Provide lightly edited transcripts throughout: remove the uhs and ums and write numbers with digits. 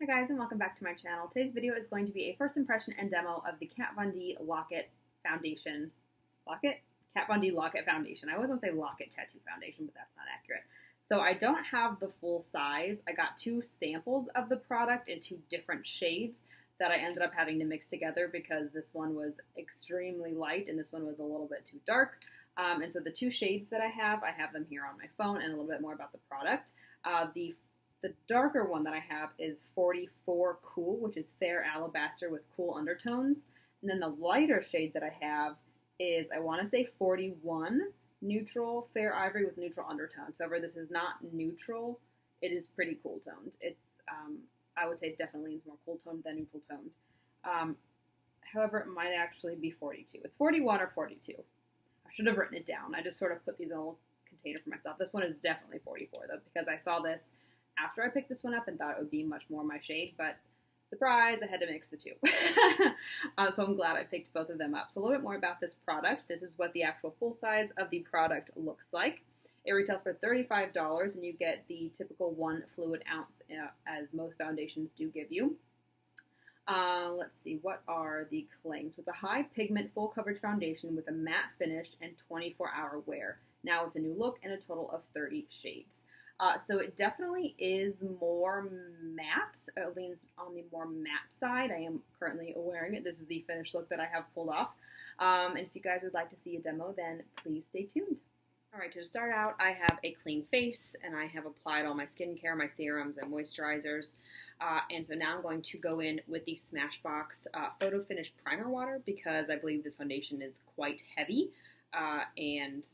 Hi guys, and welcome back to my channel. Today's video is going to be a first impression and demo of the Kat Von D Lock-It Foundation. Lock-It? Kat Von D Lock-It Foundation. I always want to say Lock-It Tattoo Foundation, but that's not accurate. So I don't have the full size. I got two samples of the product in two different shades that I ended up having to mix together because this one was extremely light and this one was a little bit too dark. And so the two shades that I have them here on my phone, and a little bit more about the product. The darker one that I have is 44 Cool, which is fair alabaster with cool undertones. And then the lighter shade that I have is, I want to say 41 neutral fair ivory with neutral undertones. However, this is not neutral. It is pretty cool toned. It's, I would say it definitely leans more cool toned than neutral toned. However, it might actually be 42. It's 41 or 42. I should have written it down. I just sort of put these in a little container for myself. This one is definitely 44 though, because I saw this after I picked this one up and thought it would be much more my shade, but surprise, I had to mix the two. So I'm glad I picked both of them up. So a little bit more about this product. This is what the actual full size of the product looks like. It retails for $35 and you get the typical 1 fluid ounce as most foundations do give you. Let's see, what are the claims? It's a high pigment full coverage foundation with a matte finish and 24-hour wear. Now with a new look and a total of 30 shades. So it definitely is more matte. It leans on the more matte side. I am currently wearing it. This is the finished look that I have pulled off. And if you guys would like to see a demo, then please stay tuned. All right, to start out, I have a clean face, and I have applied all my skincare, my serums, and moisturizers. And so now I'm going to go in with the Smashbox Photo Finish Primer Water because I believe this foundation is quite heavy and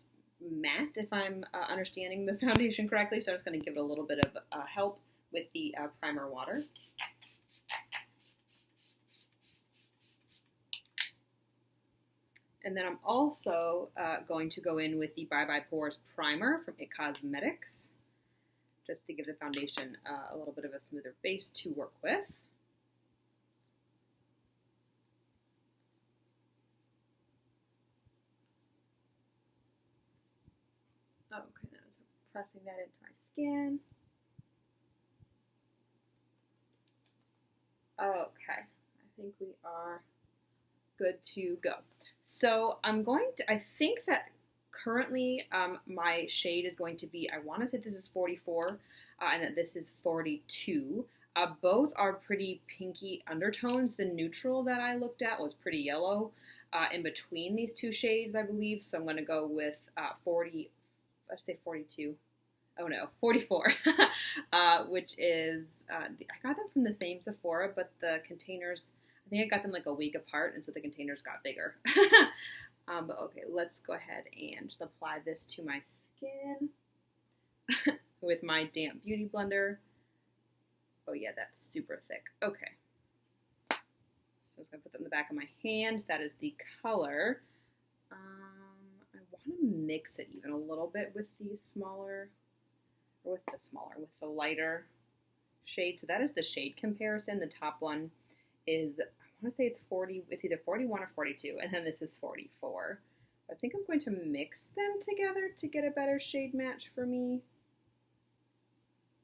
matte, if I'm understanding the foundation correctly. So I'm just going to give it a little bit of help with the primer water. And then I'm also going to go in with the Bye Bye Pores Primer from It Cosmetics, just to give the foundation a little bit of a smoother base to work with. Okay, then I'm pressing that into my skin. Okay, I think we are good to go. So I'm going to, I think that currently my shade is going to be, I want to say this is 44 and that this is 42. Both are pretty pinky undertones. The neutral that I looked at was pretty yellow in between these two shades, I believe. So I'm going to go with 40, let's say 42. Oh no, 44, which is, I got them from the same Sephora, but the containers, I think I got them like a week apart, and so the containers got bigger. But okay, let's go ahead and just apply this to my skin with my damp beauty blender. Oh yeah, that's super thick. Okay. So I'm just going to put that in the back of my hand. That is the color. I want to mix it even a little bit with the smaller, or with the lighter shade. So that is the shade comparison. The top one is, I want to say it's 40, it's either 41 or 42, and then this is 44. I think I'm going to mix them together to get a better shade match for me,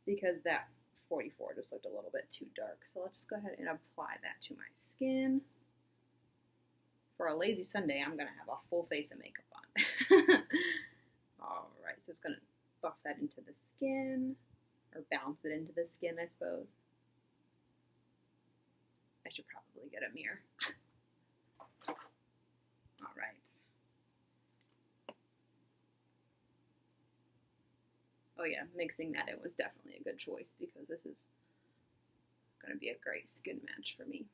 because that 44 just looked a little bit too dark. So let's just go ahead and apply that to my skin. For a lazy Sunday, I'm going to have a full face of makeup on. All right, so it's going to buff that into the skin, or bounce it into the skin, I suppose. I should probably get a mirror. All right. Oh yeah, mixing that in was definitely a good choice because this is going to be a great skin match for me.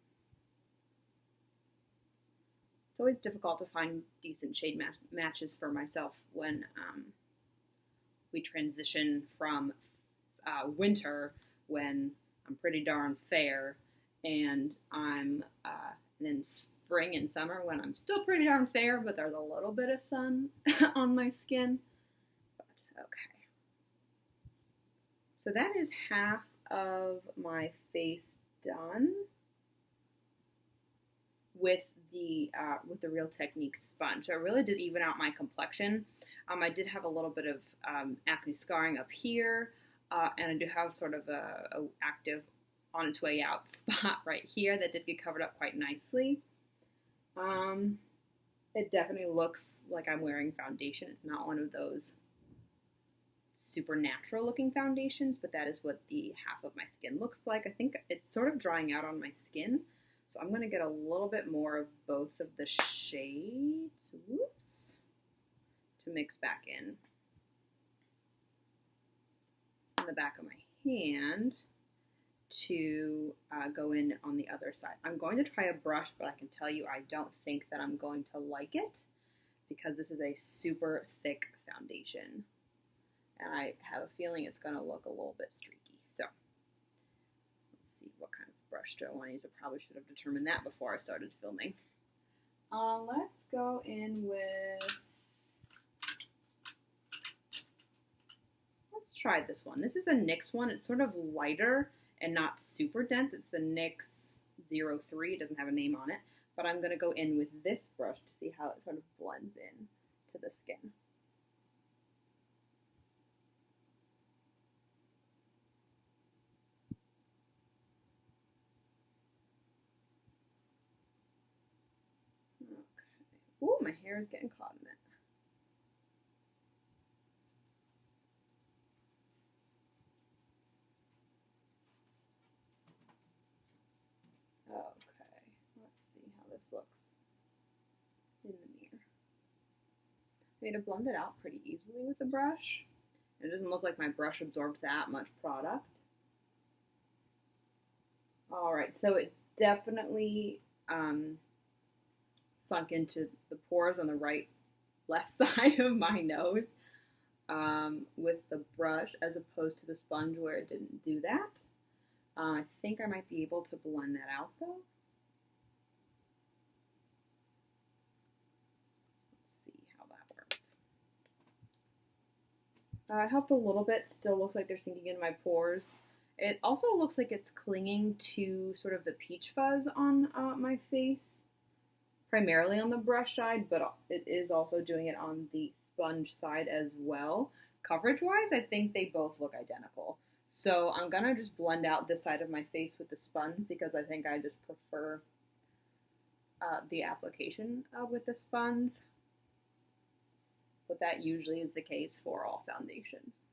It's always difficult to find decent shade matches for myself when we transition from winter, when I'm pretty darn fair, and I'm in spring and summer when I'm still pretty darn fair, but there's a little bit of sun on my skin. But okay. So that is half of my face done with the Real Techniques sponge. So I really did even out my complexion. I did have a little bit of acne scarring up here, and I do have sort of a active on its way out spot right here that did get covered up quite nicely. It definitely looks like I'm wearing foundation. It's not one of those super natural looking foundations, but that is what the half of my skin looks like. I think it's sort of drying out on my skin, so I'm going to get a little bit more of both of the shades, whoops, to mix back in the back of my hand to go in on the other side. I'm going to try a brush, but I can tell you I don't think that I'm going to like it because this is a super thick foundation. And I have a feeling it's going to look a little bit streaky. So let's see, what kind of brush do I want to use? I probably should have determined that before I started filming. Let's go in with, let's try this one. This is a NYX one. It's sort of lighter and not super dense. It's the NYX 03. It doesn't have a name on it. But I'm going to go in with this brush to see how it sort of blends in to the skin. Ooh, my hair is getting caught in it. Okay, let's see how this looks in the mirror. I mean, to blend it out pretty easily with a brush. It doesn't look like my brush absorbed that much product. All right, so it definitely sunk into the pores on the left side of my nose with the brush as opposed to the sponge where it didn't do that. I think I might be able to blend that out though. Let's see how that worked. It helped a little bit. Still looks like they're sinking in my pores. It also looks like it's clinging to sort of the peach fuzz on my face. Primarily on the brush side, but it is also doing it on the sponge side as well. Coverage-wise, I think they both look identical. So I'm gonna just blend out this side of my face with the sponge because I think I just prefer the application with the sponge. But that usually is the case for all foundations.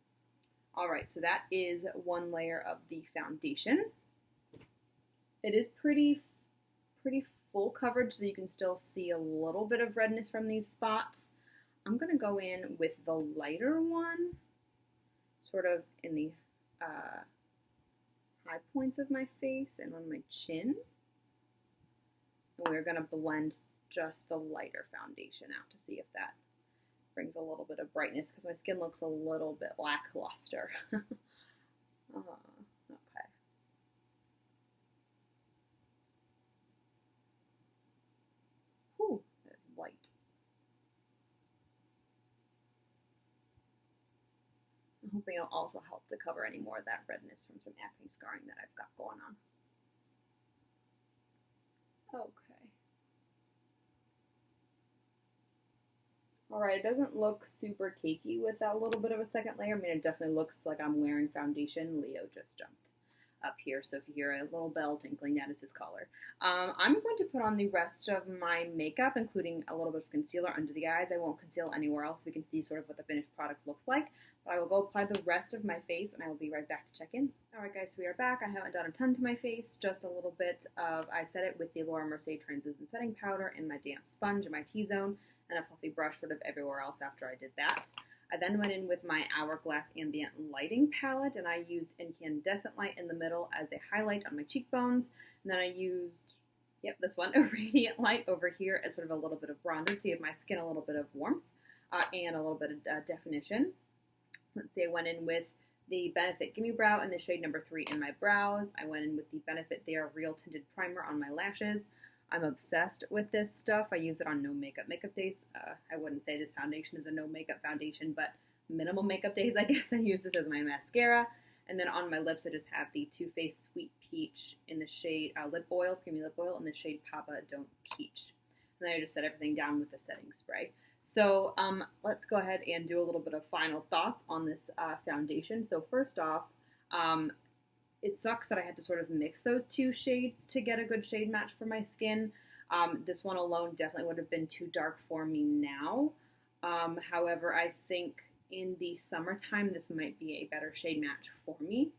All right, so that is one layer of the foundation. It is pretty full coverage, so you can still see a little bit of redness from these spots. I'm going to go in with the lighter one, sort of in the high points of my face and on my chin. And we're going to blend just the lighter foundation out to see if that brings a little bit of brightness because my skin looks a little bit lackluster. Okay. Whew, that's light. I'm hoping it'll also help to cover any more of that redness from some acne scarring that I've got going on. Okay. Alright, it doesn't look super cakey with that little bit of a second layer. I mean, it definitely looks like I'm wearing foundation. Leo just jumped up here, so if you hear a little bell tinkling, that is his collar. I'm going to put on the rest of my makeup, including a little bit of concealer under the eyes. I won't conceal anywhere else. We can see sort of what the finished product looks like. But I will go apply the rest of my face, and I will be right back to check in. Alright guys, so we are back. I haven't done a ton to my face, just a little bit of, I set it with the Laura Mercier Translucent Setting Powder and my damp sponge in my T-zone, and a fluffy brush sort of everywhere else after I did that. I then went in with my Hourglass Ambient Lighting Palette, and I used Incandescent Light in the middle as a highlight on my cheekbones, and then I used, yep, this one, a Radiant Light over here as sort of a little bit of bronzer to give my skin a little bit of warmth and a little bit of definition. Let's see, I went in with the Benefit Gimme Brow in the shade number 3 in my brows. I went in with the Benefit They Are Real Tinted Primer on my lashes. I'm obsessed with this stuff. I use it on no makeup days. I wouldn't say this foundation is a no makeup foundation, but minimal makeup days, I guess. I use this as my mascara. And then on my lips, I just have the Too Faced Sweet Peach in the shade lip oil, creamy lip oil, in the shade Papa Don't Peach. And then I just set everything down with the setting spray. So let's go ahead and do a little bit of final thoughts on this foundation. So first off, it sucks that I had to sort of mix those two shades to get a good shade match for my skin. This one alone definitely would have been too dark for me now. However, I think in the summertime, this might be a better shade match for me.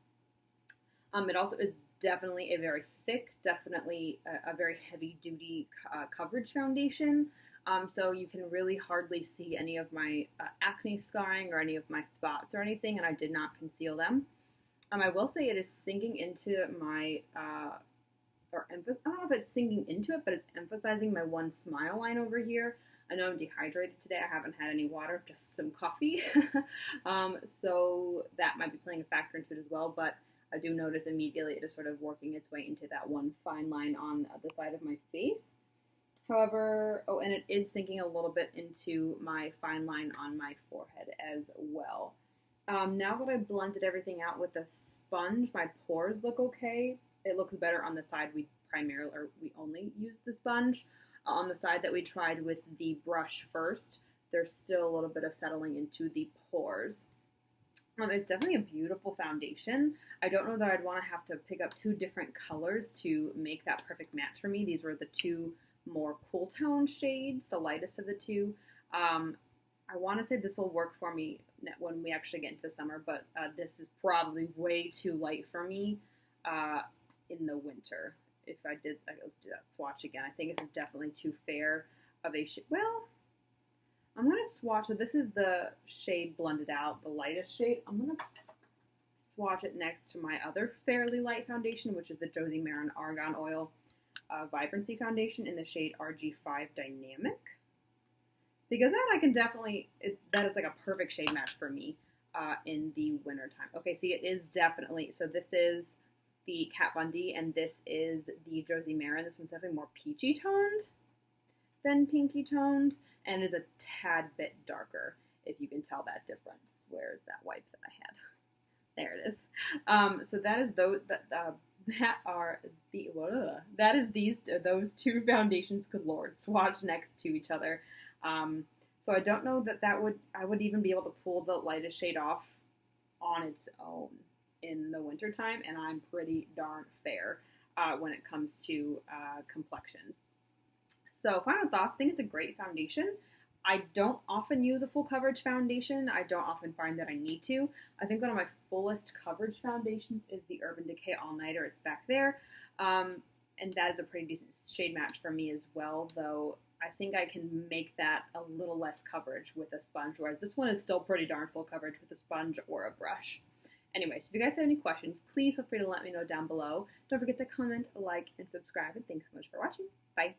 It also is definitely a very thick, definitely a very heavy-duty coverage foundation. So you can really hardly see any of my acne scarring or any of my spots or anything, and I did not conceal them. I will say it is sinking into my, I don't know if it's sinking into it, but it's emphasizing my one smile line over here. I know I'm dehydrated today. I haven't had any water, just some coffee. So that might be playing a factor into it as well, but I do notice immediately it is sort of working its way into that one fine line on the side of my face. However, oh, and it is sinking a little bit into my fine line on my forehead as well. Now that I blended everything out with a sponge, my pores look okay. It looks better on the side we only used the sponge. On the side that we tried with the brush first, there's still a little bit of settling into the pores. It's definitely a beautiful foundation. I don't know that I'd want to have to pick up two different colors to make that perfect match for me. These were the two more cool tone shades, the lightest of the two. I want to say this will work for me when we actually get into the summer, but this is probably way too light for me in the winter. If I did, let's do that swatch again. I think this is definitely too fair of a shade. Well, I'm going to swatch. So this is the shade blended out, the lightest shade. I'm going to swatch it next to my other fairly light foundation, which is the Josie Maran Argan Oil Vibrancy Foundation in the shade RG5 Dynamic. Because that I can definitely, that is like a perfect shade match for me in the winter time. Okay, see, it is definitely, so this is the Kat Von D and this is the Josie Maran. This one's definitely more peachy toned than pinky toned and is a tad bit darker, if you can tell that difference. Where is that wipe that I had? There it is. So that is those those two foundations. Good Lord, swatched next to each other. So I don't know that I would even be able to pull the lightest shade off on its own in the wintertime, and I'm pretty darn fair when it comes to complexions. So final thoughts, I think it's a great foundation. I don't often use a full coverage foundation. I don't often find that I need to. I think one of my fullest coverage foundations is the Urban Decay All Nighter. It's back there. And that is a pretty decent shade match for me as well, though I think I can make that a little less coverage with a sponge, whereas this one is still pretty darn full coverage with a sponge or a brush. Anyway, so if you guys have any questions, please feel free to let me know down below. Don't forget to comment, like, and subscribe, and thanks so much for watching. Bye!